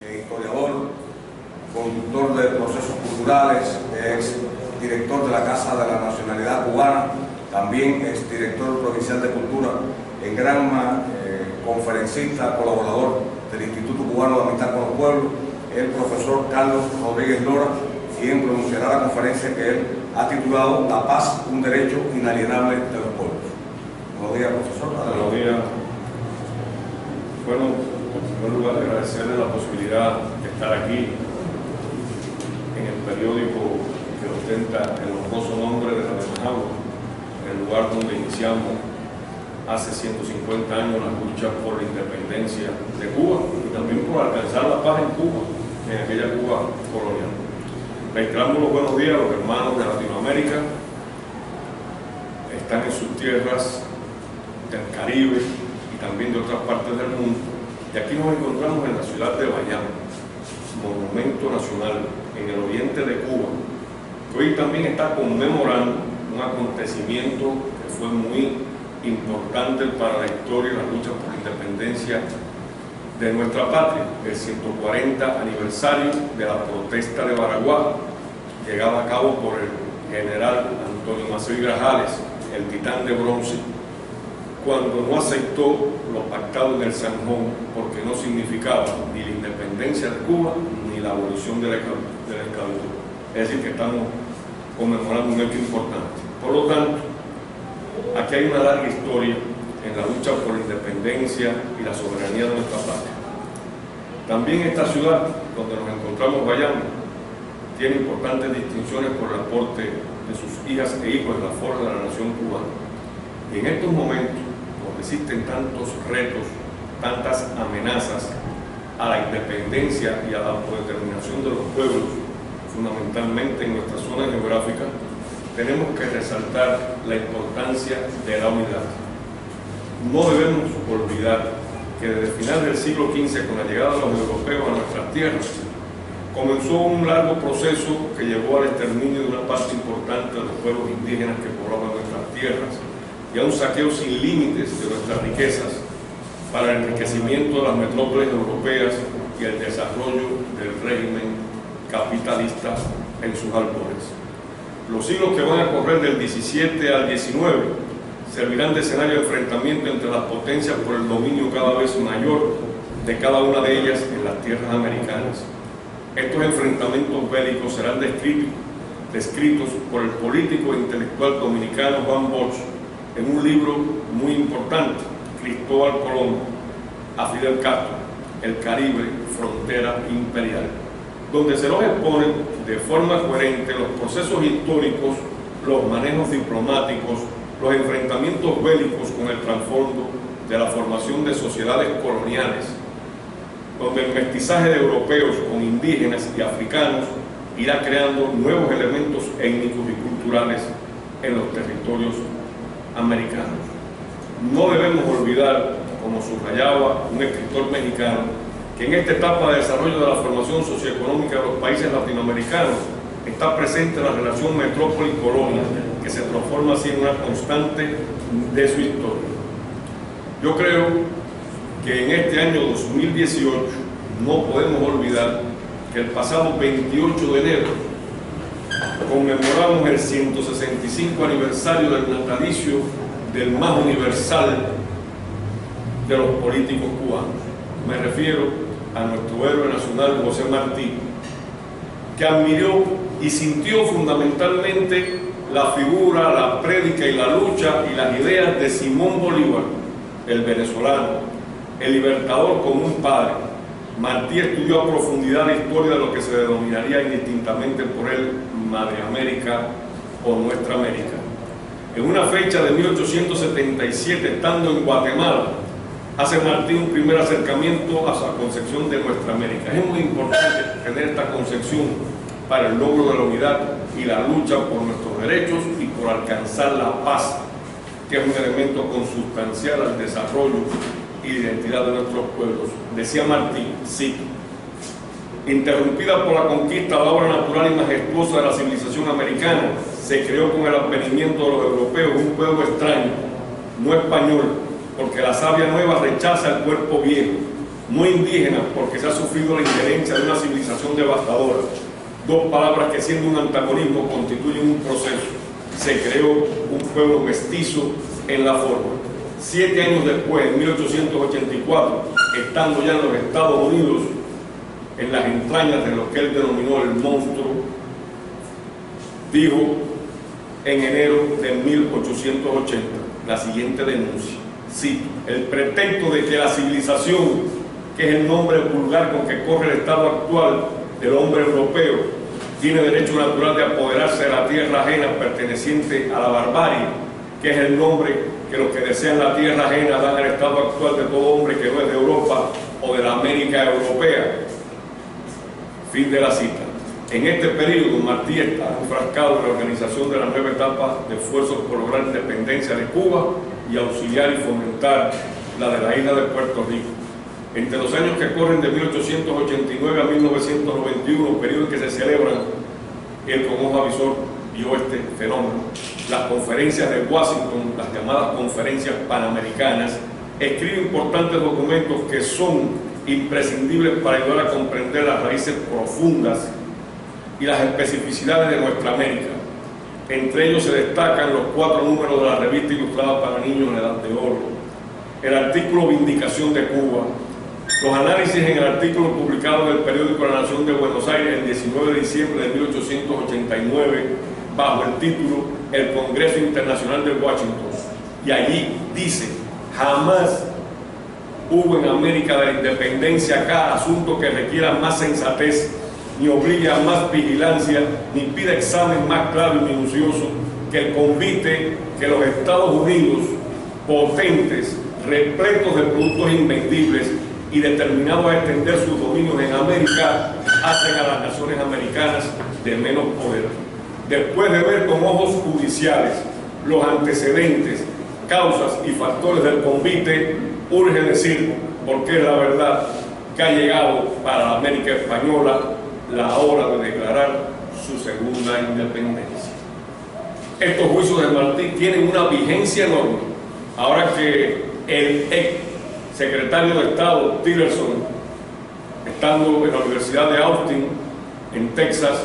Historiador, conductor de procesos culturales, ex director de la Casa de la Nacionalidad Cubana, también ex director provincial de Cultura, en Granma, conferencista, colaborador del Instituto Cubano de Amistad con los Pueblos, el profesor Carlos Rodríguez Lora, quien pronunciará la conferencia que él ha titulado La paz, un derecho inalienable de los pueblos. Buenos días, profesor. Buenos días. Bueno, en primer lugar, agradecerle la posibilidad de estar aquí en el periódico que ostenta el honroso nombre de Radio Managua, el lugar donde iniciamos hace 150 años la lucha por la independencia de Cuba y también por alcanzar la paz en Cuba, en aquella Cuba colonial. Reiteramos los buenos días a los hermanos de Latinoamérica, están en sus tierras del Caribe y también de otras partes del mundo. Y aquí nos encontramos en la ciudad de Bayamo, monumento nacional en el oriente de Cuba, que hoy también está conmemorando un acontecimiento que fue muy importante para la historia y la lucha por la independencia de nuestra patria, el 140 aniversario de la protesta de Baraguá, llevada a cabo por el general Antonio Maceo y Grajales, el titán de bronce, cuando no aceptó lo pactado en el Sanjón, porque no significaba ni la independencia de Cuba ni la abolición de la esclavitud. Es decir, que estamos conmemorando un hecho importante. Por lo tanto, aquí hay una larga historia en la lucha por la independencia y la soberanía de nuestra patria. También esta ciudad, donde nos encontramos, Bayamo, tiene importantes distinciones por el aporte de sus hijas e hijos en la forja de la nación cubana. Y en estos momentos, donde existen tantos retos, tantas amenazas a la independencia y a la autodeterminación de los pueblos, fundamentalmente en nuestra zona geográfica, tenemos que resaltar la importancia de la unidad. No debemos olvidar que desde el final del siglo XV, con la llegada de los europeos a nuestras tierras, comenzó un largo proceso que llevó al exterminio de una parte importante de los pueblos indígenas que poblaban nuestras tierras y a un saqueo sin límites de nuestras riquezas para el enriquecimiento de las metrópolis europeas y el desarrollo del régimen capitalista en sus albores. Los siglos que van a correr del 17 al 19 servirán de escenario de enfrentamiento entre las potencias por el dominio cada vez mayor de cada una de ellas en las tierras americanas. Estos enfrentamientos bélicos serán descritos por el político e intelectual dominicano Juan Bosch en un libro muy importante, Cristóbal Colón a Fidel Castro, El Caribe, frontera imperial, donde se nos exponen de forma coherente los procesos históricos, los manejos diplomáticos, los enfrentamientos bélicos con el trasfondo de la formación de sociedades coloniales, donde el mestizaje de europeos con indígenas y africanos irá creando nuevos elementos étnicos y culturales en los territorios americanos. No debemos olvidar, como subrayaba un escritor mexicano, que en esta etapa de desarrollo de la formación socioeconómica de los países latinoamericanos está presente la relación metrópoli-colonia, que se transforma así en una constante de su historia. Yo creo que en este año 2018 no podemos olvidar que el pasado 28 de enero conmemoramos el 165 aniversario del natalicio del más universal de los políticos cubanos. Me refiero a nuestro héroe nacional José Martí, que admiró y sintió fundamentalmente la figura, la prédica y la lucha y las ideas de Simón Bolívar, el venezolano, el libertador como un padre. Martí estudió a profundidad la historia de lo que se denominaría indistintamente por él Madre América o Nuestra América. En una fecha de 1877, estando en Guatemala, hace Martí un primer acercamiento a la concepción de Nuestra América. Es muy importante tener esta concepción para el logro de la unidad y la lucha por nuestros derechos y por alcanzar la paz, que es un elemento consustancial al desarrollo y identidad de nuestros pueblos. Decía Martí, sí, interrumpida por la conquista, la obra natural y majestuosa de la civilización americana, se creó con el advenimiento de los europeos un pueblo extraño, no español, porque la savia nueva rechaza el cuerpo viejo. muy indígena porque se ha sufrido la injerencia de una civilización devastadora. Dos palabras que, siendo un antagonismo, constituyen un proceso. Se creó un pueblo mestizo en la forma. 7 años después, en 1884, estando ya en los Estados Unidos, en las entrañas de lo que él denominó el monstruo, dijo en enero de 1880 la siguiente denuncia. Cito: el pretexto de que la civilización, que es el nombre vulgar con que corre el estado actual del hombre europeo, tiene derecho natural de apoderarse de la tierra ajena perteneciente a la barbarie, que es el nombre que los que desean la tierra ajena dan al estado actual de todo hombre que no es de Europa o de la América europea. Fin de la cita. En este periodo, Martí está enfrascado en la organización de la nueva etapa de esfuerzos por lograr la independencia de Cuba y auxiliar y fomentar la de la isla de Puerto Rico. Entre los años que corren de 1889 a 1991, periodo en que se celebran, él con ojo avisor vio este fenómeno. Las conferencias de Washington, las llamadas conferencias panamericanas, escribe importantes documentos que son imprescindibles para ayudar a comprender las raíces profundas y las especificidades de nuestra América. Entre ellos se destacan los 4 números de la revista ilustrada para niños en edad de oro, el artículo Vindicación de Cuba, los análisis en el artículo publicado en el periódico La Nación de Buenos Aires el 19 de diciembre de 1889 bajo el título El Congreso Internacional de Washington. Y allí dice: jamás hubo en América de la independencia cada asunto que requiera más sensatez, ni obligue a más vigilancia, ni pida examen más claro y minucioso que el convite que los Estados Unidos, potentes, repletos de productos invendibles y determinados a extender sus dominios en América, hacen a las naciones americanas de menos poder. Después de ver con ojos judiciales los antecedentes, causas y factores del convite, urge decir, porque es la verdad, que ha llegado para la América española la hora de declarar su segunda independencia. Estos juicios de Martí tienen una vigencia enorme, ahora que el ex secretario de Estado, Tillerson, estando en la Universidad de Austin, en Texas,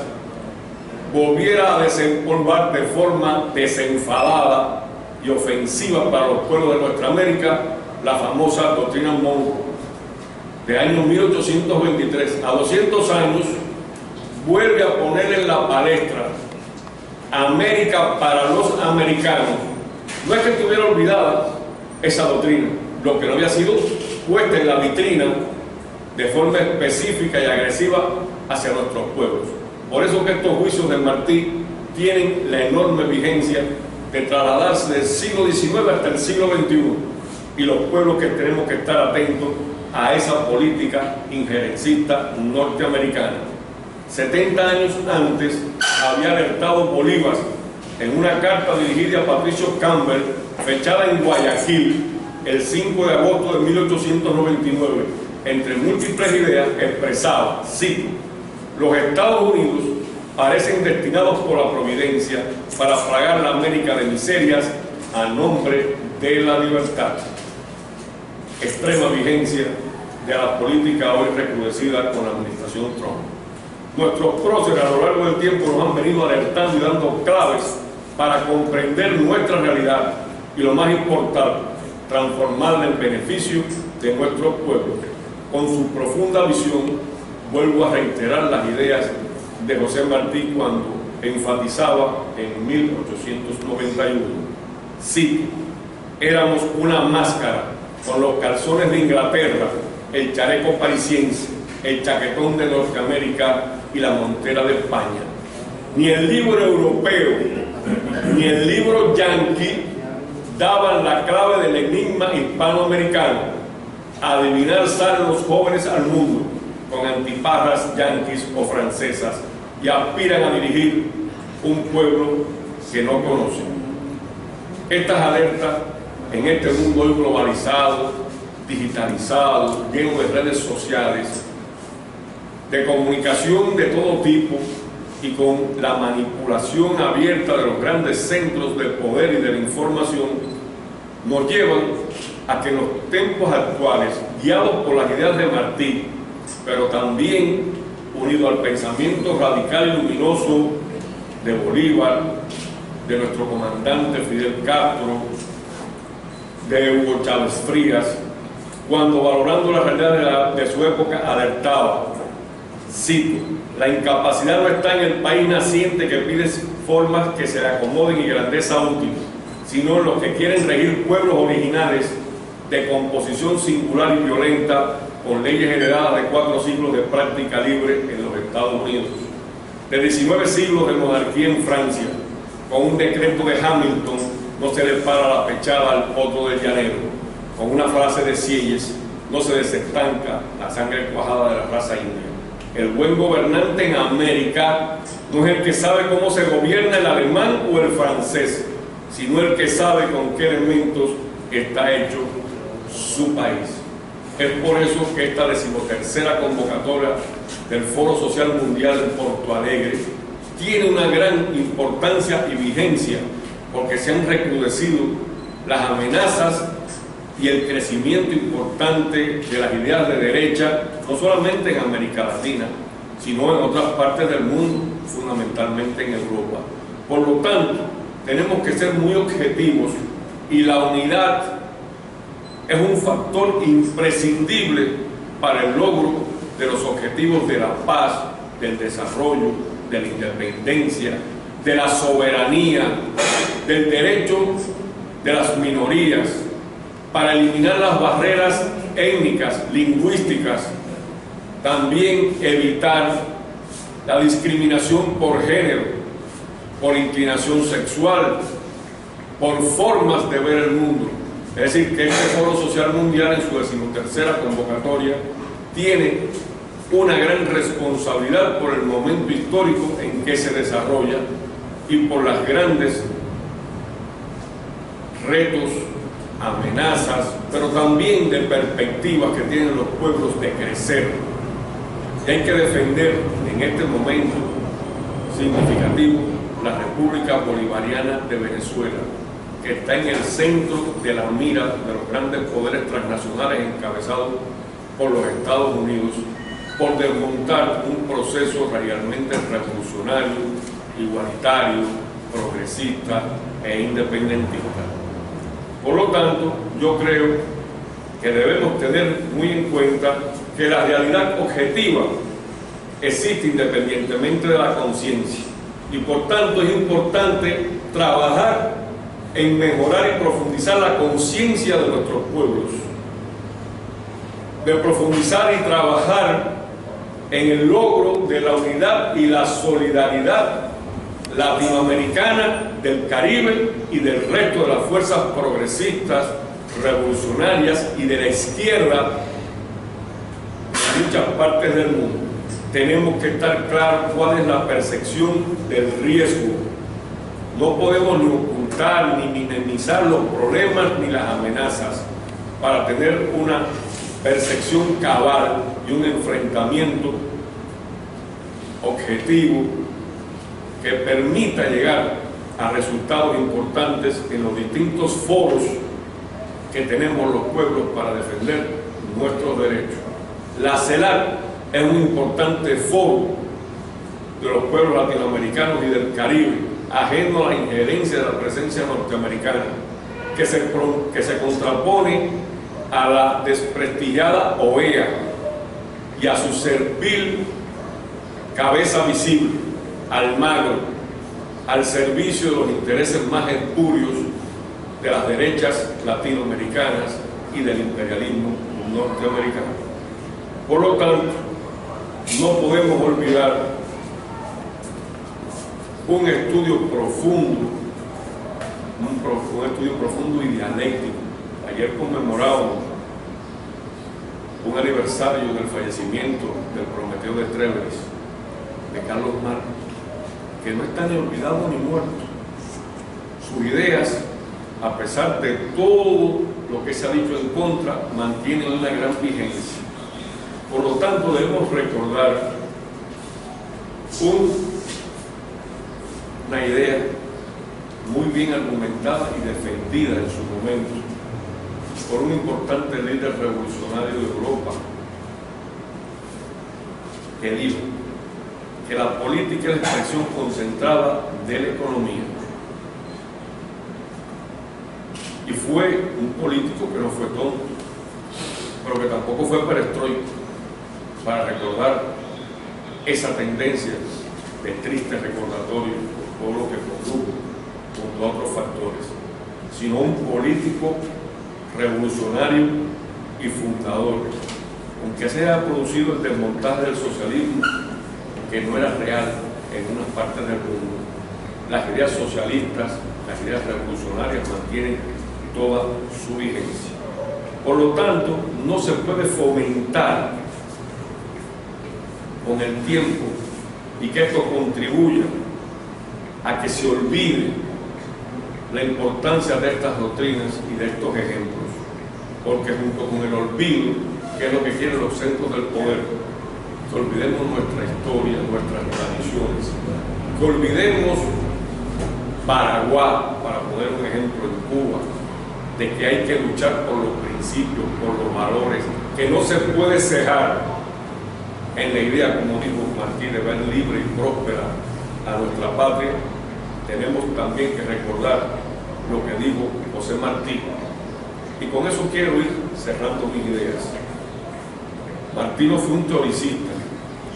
volviera a desempolvar de forma desenfadada y ofensiva para los pueblos de nuestra América la famosa doctrina Monroe de año 1823. A 200 años vuelve a poner en la palestra América para los americanos. No es que estuviera olvidada esa doctrina, lo que no había sido puesta en la vitrina de forma específica y agresiva hacia nuestros pueblos. Por eso que estos juicios de Martí tienen la enorme vigencia de trasladarse del siglo XIX hasta el siglo XXI, y los pueblos que tenemos que estar atentos a esa política injerencista norteamericana. 70 años antes había alertado Bolívar en una carta dirigida a Patricio Campbell, fechada en Guayaquil el 5 de agosto de 1899, entre múltiples ideas expresaba, cito: los Estados Unidos parecen destinados por la providencia para plagar la América de miserias a nombre de la libertad. Extrema vigencia de la política hoy recrudecida con la administración Trump. Nuestros próceres a lo largo del tiempo nos han venido alertando y dando claves para comprender nuestra realidad y, lo más importante, transformarla en beneficio de nuestros pueblos. Con su profunda visión, vuelvo a reiterar las ideas de José Martí cuando enfatizaba en 1891, sí, éramos una máscara con los calzones de Inglaterra, el chaleco parisiense, el chaquetón de Norteamérica y la montera de España. Ni el libro europeo ni el libro yanqui daban la clave del enigma hispanoamericano. Adivinar salen los jóvenes al mundo con antiparras yanquis o francesas y aspiran a dirigir un pueblo que no conocen. Estas alertas en este mundo hoy globalizado, digitalizado, lleno de redes sociales, de comunicación de todo tipo y con la manipulación abierta de los grandes centros del poder y de la información, nos llevan a que en los tiempos actuales guiados por las ideas de Martí, pero también unido al pensamiento radical y luminoso de Bolívar, de nuestro comandante Fidel Castro, de Hugo Chávez Frías, cuando valorando la realidad de su época alertaba, cito: la incapacidad no está en el país naciente que pide formas que se le acomoden y grandeza útil, sino en los que quieren regir pueblos originales de composición singular y violenta, con leyes heredadas de 4 siglos de práctica libre en los Estados Unidos, de 19 siglos de monarquía en Francia. Con un decreto de Hamilton no se le para la pechada al potro del llanero. Con una frase de Sieyes no se desestanca la sangre cuajada de la raza india. El buen gobernante en América no es el que sabe cómo se gobierna el alemán o el francés, sino el que sabe con qué elementos está hecho su país. Es por eso que esta 13ª convocatoria del Foro Social Mundial en Porto Alegre tiene una gran importancia y vigencia, porque se han recrudecido las amenazas y el crecimiento importante de las ideas de derecha, no solamente en América Latina, sino en otras partes del mundo, fundamentalmente en Europa. Por lo tanto, tenemos que ser muy objetivos, y la unidad es un factor imprescindible para el logro de los objetivos de la paz, del desarrollo, de la independencia, de la soberanía, del derecho de las minorías, para eliminar las barreras étnicas, lingüísticas, también evitar la discriminación por género, por inclinación sexual, por formas de ver el mundo. Es decir, que este Foro Social Mundial, en su 13ª convocatoria, tiene una gran responsabilidad por el momento histórico en que se desarrolla y por las grandes retos, amenazas, pero también de perspectivas que tienen los pueblos de crecer. Y hay que defender en este momento significativo la República Bolivariana de Venezuela, que está en el centro de la mira de los grandes poderes transnacionales encabezados por los Estados Unidos, por desmontar un proceso realmente revolucionario, igualitario, progresista e independentista. Por lo tanto, yo creo que debemos tener muy en cuenta que la realidad objetiva existe independientemente de la conciencia, y por tanto es importante trabajar en mejorar y profundizar la conciencia de nuestros pueblos, de profundizar y trabajar en el logro de la unidad y la solidaridad latinoamericana, del Caribe y del resto de las fuerzas progresistas, revolucionarias y de la izquierda en muchas partes del mundo. Tenemos que estar claros cuál es la percepción del riesgo. No podemos ni ocultar ni minimizar los problemas ni las amenazas para tener una percepción cabal y un enfrentamiento objetivo que permita llegar a resultados importantes en los distintos foros que tenemos los pueblos para defender nuestros derechos. La CELAC es un importante foro de los pueblos latinoamericanos y del Caribe, ajeno a la injerencia de la presencia norteamericana, que se contrapone a la desprestigiada OEA y a su servil cabeza visible, Almagro, al servicio de los intereses más espurios de las derechas latinoamericanas y del imperialismo norteamericano. Por lo tanto, no podemos olvidar un estudio profundo, un estudio profundo y dialéctico. Ayer conmemorábamos un aniversario del fallecimiento del Prometeo de Trébez, de Carlos Marx, que no está ni olvidado ni muerto. Sus ideas, a pesar de todo lo que se ha dicho en contra, mantienen una gran vigencia. Por lo tanto, debemos recordar una idea muy bien argumentada y defendida en su momento por un importante líder revolucionario de Europa, que dijo que la política es la expresión concentrada de la economía. Y fue un político que no fue tonto, pero que tampoco fue perestroico, para recordar esa tendencia de triste recordatorio por todo lo que produjo, junto a otros factores, sino un político revolucionario y fundador, aunque se haya producido el desmontaje del socialismo, que no era real en unas partes del mundo. Las ideas socialistas, las ideas revolucionarias mantienen toda su vigencia. Por lo tanto, no se puede fomentar con el tiempo y que esto contribuya a que se olvide la importancia de estas doctrinas y de estos ejemplos, porque junto con el olvido, que es lo que quieren los centros del poder, que olvidemos nuestra historia, nuestras tradiciones, que olvidemos Paraguay, para poner un ejemplo en Cuba, de que hay que luchar por los principios, por los valores, que no se puede cejar en la idea, como dijo Martí, de ver libre y próspera a nuestra patria. Tenemos también que recordar lo que dijo José Martí, y con eso quiero ir cerrando mis ideas. Martí no fue un teoricista,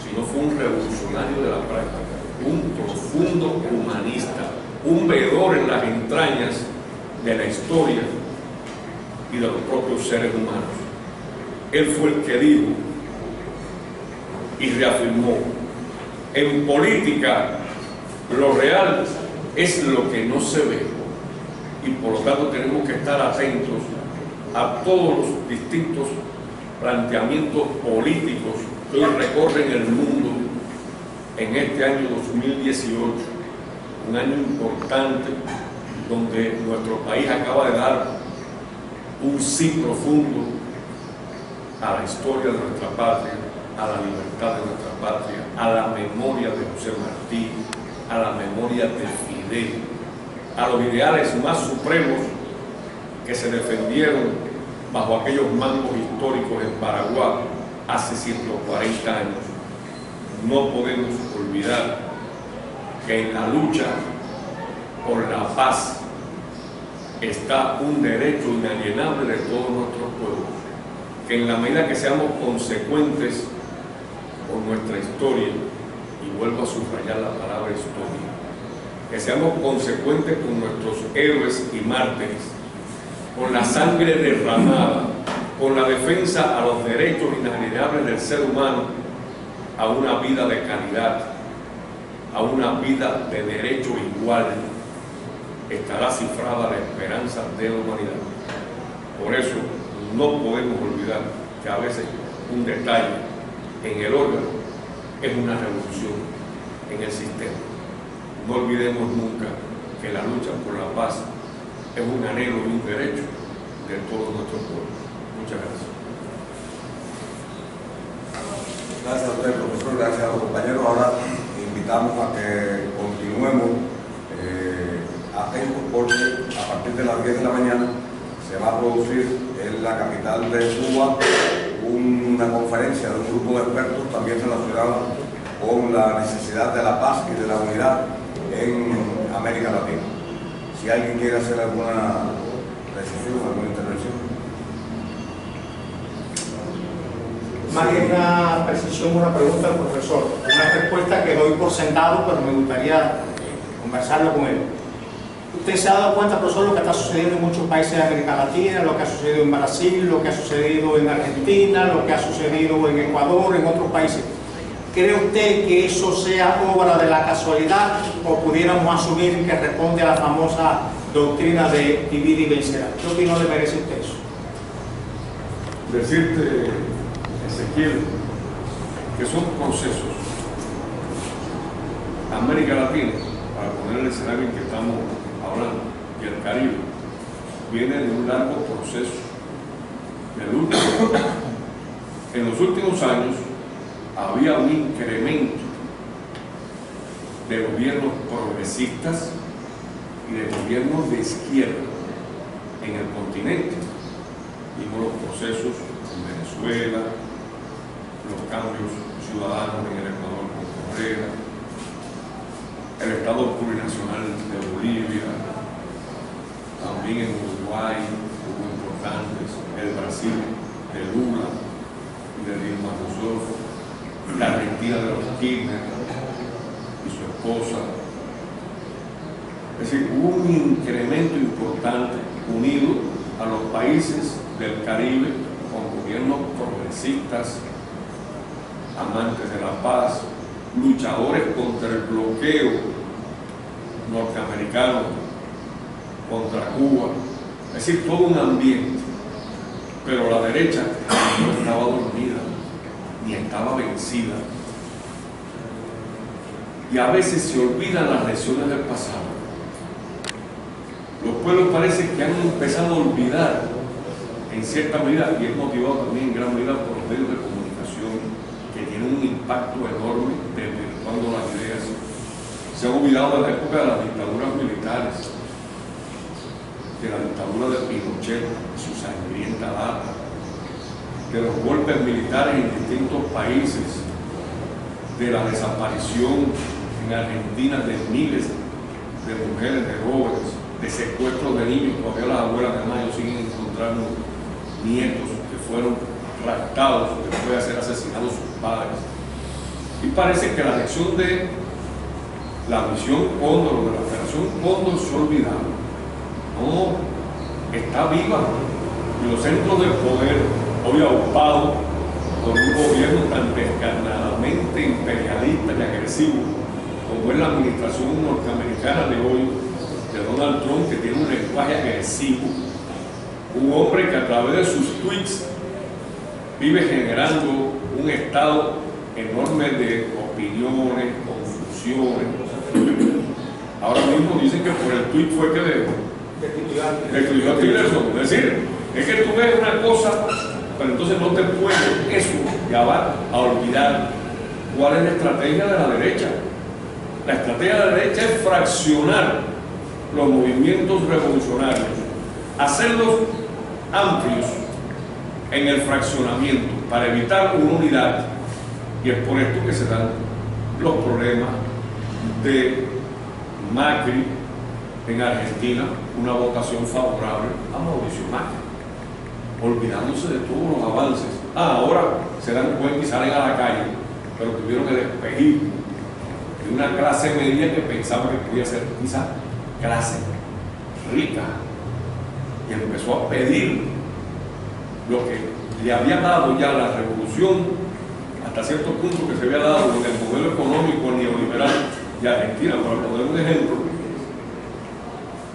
sino fue un revolucionario de la práctica, un profundo humanista, un veedor en las entrañas de la historia y de los propios seres humanos. Él fue el que dijo y reafirmó: en política lo real es lo que no se ve, y por lo tanto tenemos que estar atentos a todos los distintos planteamientos políticos que hoy recorren el mundo en este año 2018, un año importante donde nuestro país acaba de dar un sí profundo a la historia de nuestra patria, a la libertad de nuestra patria, a la memoria de José Martí, a la memoria de Fidel, a los ideales más supremos que se defendieron bajo aquellos mangos históricos en Paraguay hace 140 años. No podemos olvidar que en la lucha por la paz está un derecho inalienable de todos nuestros pueblos, que en la medida que seamos consecuentes con nuestra historia, y vuelvo a subrayar la palabra historia, que seamos consecuentes con nuestros héroes y mártires, con la sangre derramada, con la defensa a los derechos inalienables del ser humano, a una vida de calidad, a una vida de derecho igual, estará cifrada la esperanza de la humanidad. Por eso no podemos olvidar que a veces un detalle en el órgano es una revolución en el sistema. No olvidemos nunca que la lucha por la paz es un anhelo y un derecho de todos nuestros pueblos. Muchas gracias. Gracias a usted, profesor. Gracias a los compañeros. Ahora invitamos a que continuemos atentos, porque a partir de las 10 de la mañana se va a producir en la capital de Cuba una conferencia de un grupo de expertos también relacionados con la necesidad de la paz y de la unidad en América Latina. Si alguien quiere hacer alguna precisión, alguna intervención. Más que una precisión, una pregunta al profesor. Una respuesta que doy por sentado, pero me gustaría conversarlo con él. ¿Usted se ha dado cuenta, profesor, lo que está sucediendo en muchos países de América Latina, lo que ha sucedido en Brasil, lo que ha sucedido en Argentina, lo que ha sucedido en Ecuador, en otros países? ¿Cree usted que eso sea obra de la casualidad o pudiéramos asumir que responde a la famosa doctrina de divide y vencerá? ¿Qué opinión le merece usted eso? Decirte, Ezequiel, que son procesos. América Latina, para poner el escenario en que estamos hablando, y el Caribe, viene de un largo proceso de lucha. En los últimos años había un incremento de gobiernos progresistas y de gobiernos de izquierda en el continente. vimos los procesos en Venezuela, los cambios ciudadanos en el Ecuador con Correa, el Estado plurinacional de Bolivia, también en Uruguay hubo importantes, el Brasil de Lula y de Dilma Rousseff, la Argentina de los Kirchner y su esposa. Es decir, hubo un incremento importante unido a los países del Caribe con gobiernos progresistas, amantes de la paz, luchadores contra el bloqueo norteamericano, contra Cuba, es decir, todo un ambiente. Pero la derecha no estaba dormida, ni estaba vencida. Y a veces se olvidan las lecciones del pasado. Los pueblos parece que han empezado a olvidar, en cierta medida, y es motivado también en gran medida por los medios de comunicación, que tienen un impacto enorme desvirtuando las ideas. Se han olvidado de la época de las dictaduras militares, de la dictadura de Pinochet, su sangrienta data, de los golpes militares en distintos países, de la desaparición en Argentina de miles de mujeres, de jóvenes, de secuestros de niños. Todavía las abuelas de Mayo siguen encontrando nietos que fueron raptados después de ser asesinados sus padres. Y parece que la lección de la misión Cóndor o de la operación Cóndor se olvidaron. No, está viva. Y los centros del poder, hoy aupados por un gobierno tan descarnadamente imperialista y agresivo como es la administración norteamericana de hoy, de Donald Trump, que tiene un lenguaje agresivo, un hombre que a través de sus tweets vive generando un estado enorme de opiniones, confusiones. Ahora mismo dicen que por el tweet fue que destruyó a Tillerson. Es decir, es que tú ves una cosa, pero entonces no te puedes eso llevar a olvidar cuál es la estrategia de la derecha. La estrategia de la derecha es fraccionar los movimientos revolucionarios, hacerlos amplios en el fraccionamiento para evitar una unidad. Y es por esto que se dan los problemas de Macri en Argentina, una votación favorable a Mauricio Macri, olvidándose de todos los avances. Ahora se dan cuenta y salen a la calle, pero tuvieron que despedir de una clase media que pensaba que podía ser quizá clase rica, y empezó a pedir lo que le había dado ya la revolución hasta cierto punto que se había dado en el modelo económico neoliberal de Argentina, para poner un ejemplo,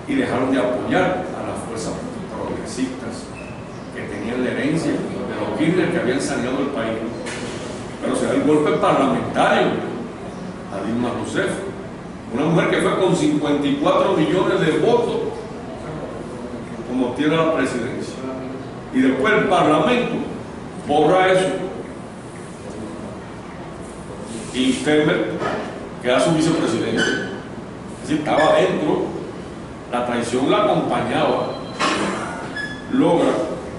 y dejaron de apoyar a las fuerzas progresistas que tenían la herencia de los Kirchner que habían saneado el país. Pero se da el golpe parlamentario a Dilma Rousseff, una mujer que fue con 54 millones de votos como obtiene la presidencia, y después el parlamento borra eso y Temer queda su vicepresidente. Es decir, estaba dentro, la traición la acompañaba, logra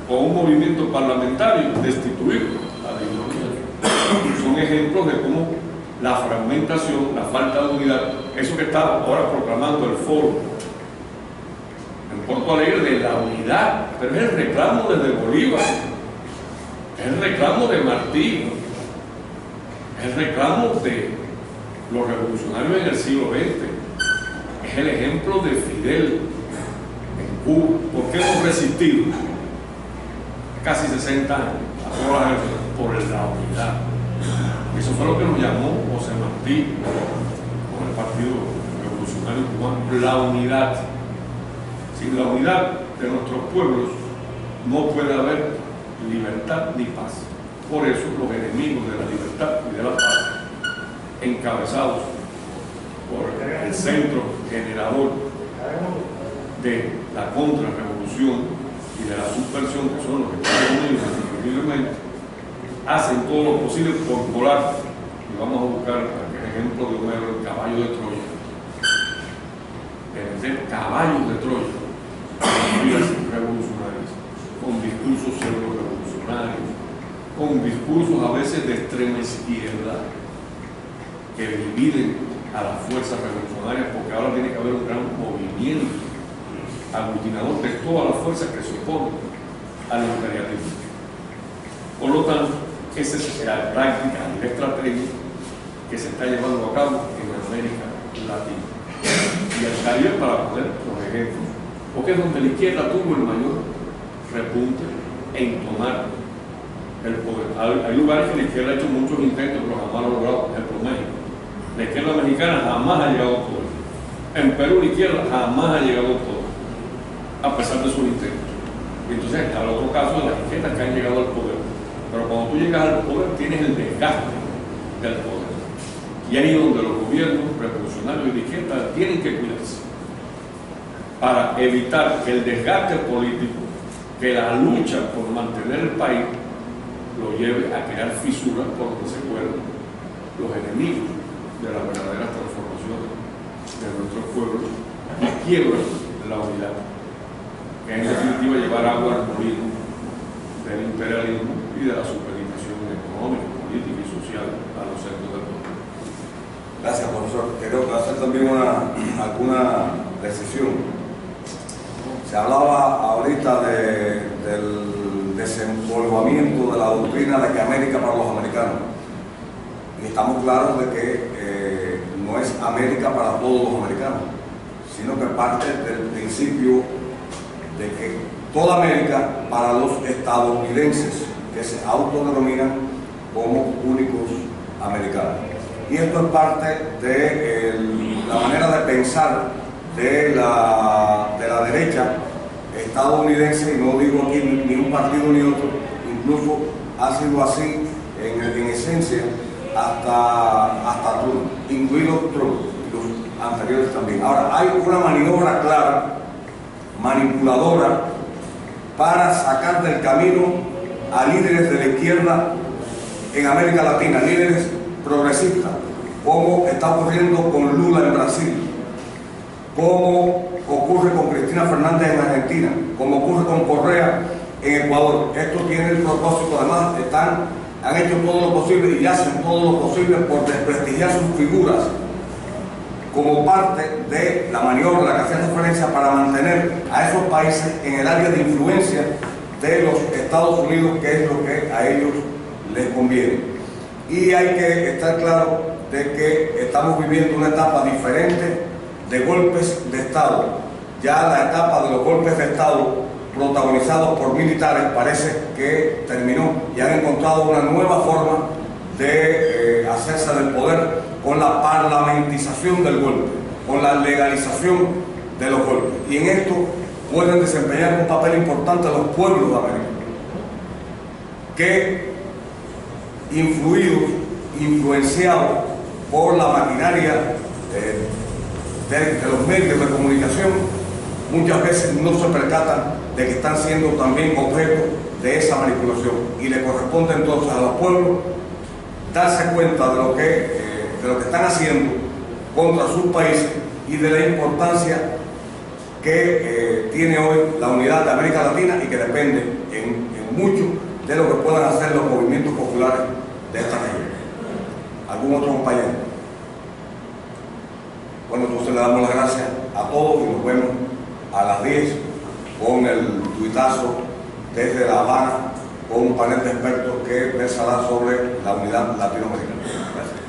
con un movimiento parlamentario destituir a Dilma Rousseff. Son ejemplos de cómo la fragmentación, la falta de unidad, eso que está ahora proclamando el foro en Porto Alegre de la unidad, pero es el reclamo desde Bolívar, es el reclamo de Martí, es el reclamo de los revolucionarios en el siglo XX, es el ejemplo de Fidel en Cuba. ¿Por qué hemos resistido casi 60 años a todas las guerras? Por la unidad. Eso fue lo que nos llamó José Martí con el Partido Revolucionario Cubano, la unidad. Sin la unidad de nuestros pueblos no puede haber libertad ni paz. Por eso los enemigos de la libertad y de la paz, encabezados por el centro generador de la contrarrevolución y de la subversión, que son los Estados Unidos, indiscutiblemente, hacen todo lo posible por volar. Y vamos a buscar el ejemplo de Homero, el caballo de Troya, de vender caballos de Troya a las filas revolucionarias. con discursos pseudo-revolucionarios, con discursos a veces de extrema izquierda que dividen a las fuerzas revolucionarias, porque ahora tiene que haber un gran movimiento aglutinador de todas las fuerzas que se oponen al imperialismo. Por lo tanto, esa es la práctica y la estrategia que se está llevando a cabo en América Latina. Y el Caribe, para poner los ejemplos, porque es donde la izquierda tuvo el mayor repunte en tomar el poder. Hay lugares que la izquierda ha hecho muchos intentos, pero jamás lo ha logrado. Por ejemplo, México. La izquierda mexicana jamás ha llegado al poder. En Perú, la izquierda jamás ha llegado al poder, a pesar de sus intentos. Y entonces está el otro caso de las izquierdas que han llegado al poder. Pero cuando tú llegas al poder, tienes el desgaste del poder. Y ahí es donde los gobiernos revolucionarios y de izquierda tienen que cuidarse para evitar que el desgaste político, que la lucha por mantener el país, lo lleve a crear fisuras por donde se cuelan los enemigos de las verdaderas transformaciones de nuestros pueblos y quiebran la unidad, que en definitiva llevar agua al molino del imperialismo y de la supeditación económica, política y social a los centros del poder. Gracias, profesor. Quiero hacer también alguna precisión. Se hablaba ahorita del desenvolvimiento de la doctrina de que América para los americanos. Y estamos claros de que no es América para todos los americanos, sino que parte del principio de que toda América para los estadounidenses que se autodenominan como únicos americanos. Y esto es parte de la manera de pensar de la derecha estadounidense, y no digo aquí ni un partido ni otro, incluso ha sido así en esencia hasta Trump, incluido Trump, los anteriores también. Ahora, hay una maniobra clara, manipuladora, para sacar del camino a líderes de la izquierda en América Latina, líderes progresistas, como está ocurriendo con Lula en Brasil, como ocurre con Cristina Fernández en Argentina, como ocurre con Correa en Ecuador. Esto tiene el propósito, además, han hecho todo lo posible y hacen todo lo posible por desprestigiar sus figuras como parte de la maniobra a la que hacía referencia para mantener a esos países en el área de influencia de los Estados Unidos, que es lo que a ellos les conviene. Y hay que estar claro de que estamos viviendo una etapa diferente de golpes de Estado. Ya la etapa de los golpes de Estado protagonizados por militares parece que terminó y han encontrado una nueva forma de hacerse del poder con la parlamentización del golpe, con la legalización de los golpes. Y en esto pueden desempeñar un papel importante los pueblos de América, que influenciados por la maquinaria de los medios de comunicación, muchas veces no se percatan de que están siendo también objeto de esa manipulación, y le corresponde entonces a los pueblos darse cuenta de lo que están haciendo contra sus países y de la importancia que tiene hoy la unidad de América Latina, y que depende en mucho de lo que puedan hacer los movimientos populares de esta región. ¿Algún otro compañero? Bueno, entonces le damos las gracias a todos y nos vemos a las 10 con el tuitazo desde La Habana, con un panel de expertos que versará sobre la unidad latinoamericana. Gracias.